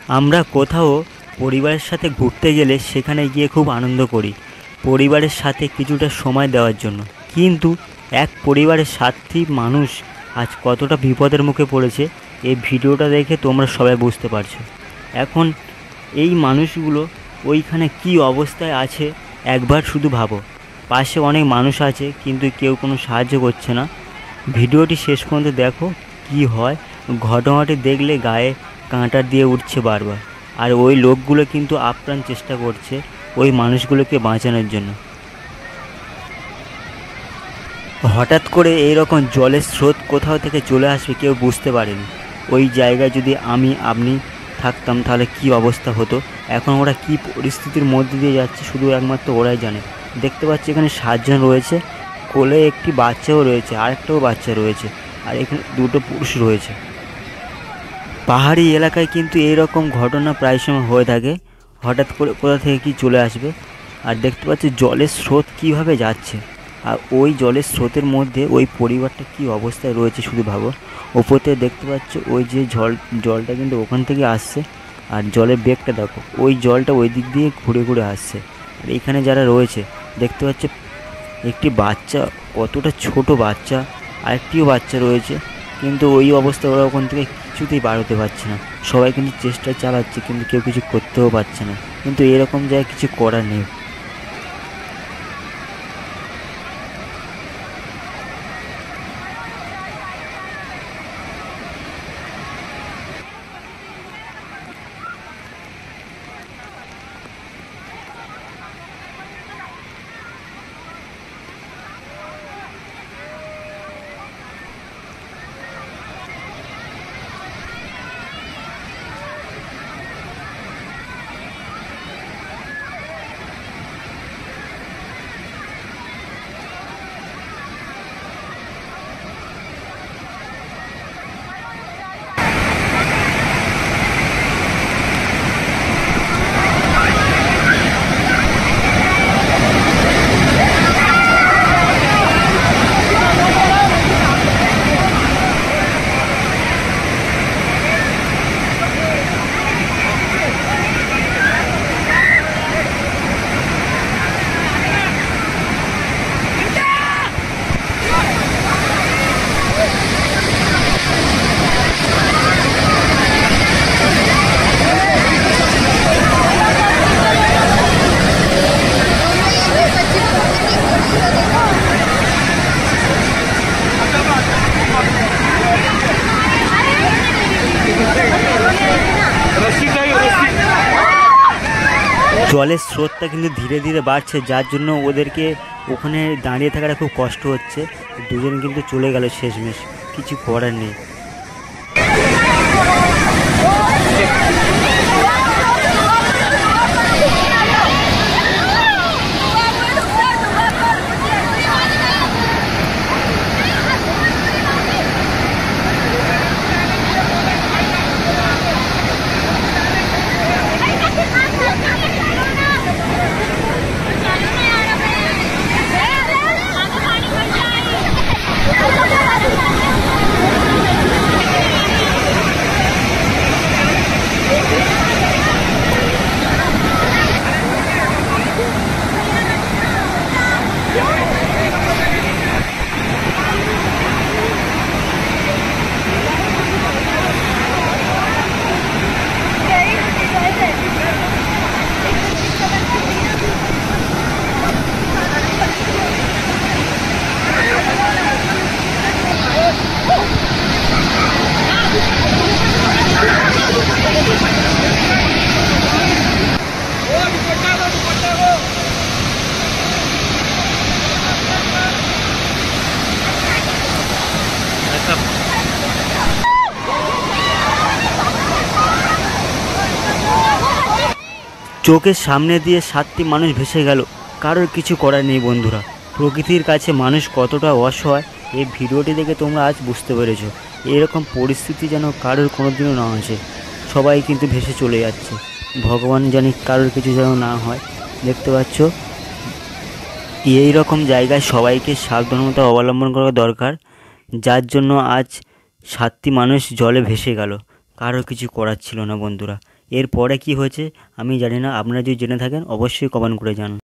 আমরা কোথাও পরিবারের সাথে ঘুরতে গেলে সেখানে গিয়ে খুব আনন্দ করি পরিবারের সাথে কিছুটা সময় দেওয়ার জন্য, কিন্তু এক পরিবারের 7টি মানুষ আজ কতটা বিপদের মুখে পড়েছে এই ভিডিওটা দেখে তোমরা সবাই বুঝতে পারছো। এখন এই মানুষগুলো ওইখানে কি অবস্থায় আছে একবার শুধু ভাবো। পাশে অনেক মানুষ আছে কিন্তু কেউ কোনো সাহায্য করছে না। ভিডিওটি শেষ পর্যন্ত দেখো, কি হয় ঘটনাটি দেখলে গায়ে কাঁটা দিয়ে উঠছে বারবার। আর ওই লোকগুলো কিন্তু আপ্রাণ চেষ্টা করছে ওই মানুষগুলোকে বাঁচানোর জন্য। হঠাৎ করে এইরকম জলের স্রোত কোথাও থেকে চলে আসবে কেউ বুঝতে পারেনি। ওই জায়গায় যদি আপনি থাকতাম তাহলে কি অবস্থা হতো। এখন ওরা কি পরিস্থিতির মধ্যে দিয়ে যাচ্ছে শুধু একমাত্র ওরাই জানে। দেখতে পাচ্ছি এখানে 7 জন রয়েছে, কোলে একটি বাচ্চাও রয়েছে, আরেকটাও বাচ্চা রয়েছে, আর এখানে 2টো পুরুষ রয়েছে। পাহাড়ি এলাকায় কিন্তু এইরকম ঘটনা প্রায় সময় হয়ে থাকে, হঠাৎ করে কোথা থেকে কি চলে আসবে। আর দেখতে পাচ্ছি জলের স্রোত কীভাবে যাচ্ছে, আর ওই জলের স্রোতের মধ্যে ওই পরিবারটা কি অবস্থায় রয়েছে শুধু ভাবো। ওপর থেকে দেখতে পাচ্ছ ওই যে জলটা কিন্তু ওখান থেকে আসছে, আর জলের বেগটা দেখো, ওই জলটা ওই দিক দিয়ে ঘুরে ঘুরে আসছে। আর এখানে যারা রয়েছে দেখতে পাচ্ছ একটি বাচ্চা, কতটা ছোট বাচ্চা, আরেকটিও বাচ্চা রয়েছে, কিন্তু ওই অবস্থায় ওরা ওখান থেকে কিছুতেই বার হতে পারছে না। সবাই কিন্তু চেষ্টা চালাচ্ছে কিন্তু কেউ কিছু করতেও পারছে না, কিন্তু এরকম জায়গায় কিছু করার নেই। জলের স্রোতটা কিন্তু ধীরে ধীরে বাড়ছে, যার জন্য ওদেরকে ওখানে দাঁড়িয়ে থাকাটা খুব কষ্ট হচ্ছে। দুজন কিন্তু চলে গেল শেষমেশ, কিছু করার নেই। চোখের সামনে দিয়ে 7টি মানুষ ভেসে গেল, কারোর কিছু করার নেই বন্ধুরা। প্রকৃতির কাছে মানুষ কতটা অসহায় এই ভিডিওটি দেখে তোমরা আজ বুঝতে পেরেছো। এরকম পরিস্থিতি যেন কারোর কোনোদিনও না আসে, সবাই কিন্তু ভেসে চলে যাচ্ছে। ভগবান জানি কারোর কিছু যেন না হয়। দেখতে পাচ্ছ এই রকম জায়গায় সবাইকে সাবধানতা অবলম্বন করা দরকার, যার জন্য আজ 7টি মানুষ জলে ভেসে গেল, কারোর কিছু করার ছিল না বন্ধুরা। এরপরে কি হয়েছে আমি জানি না, আপনারা যদি জেনে থাকেন অবশ্যই কমেন্ট করে জানান।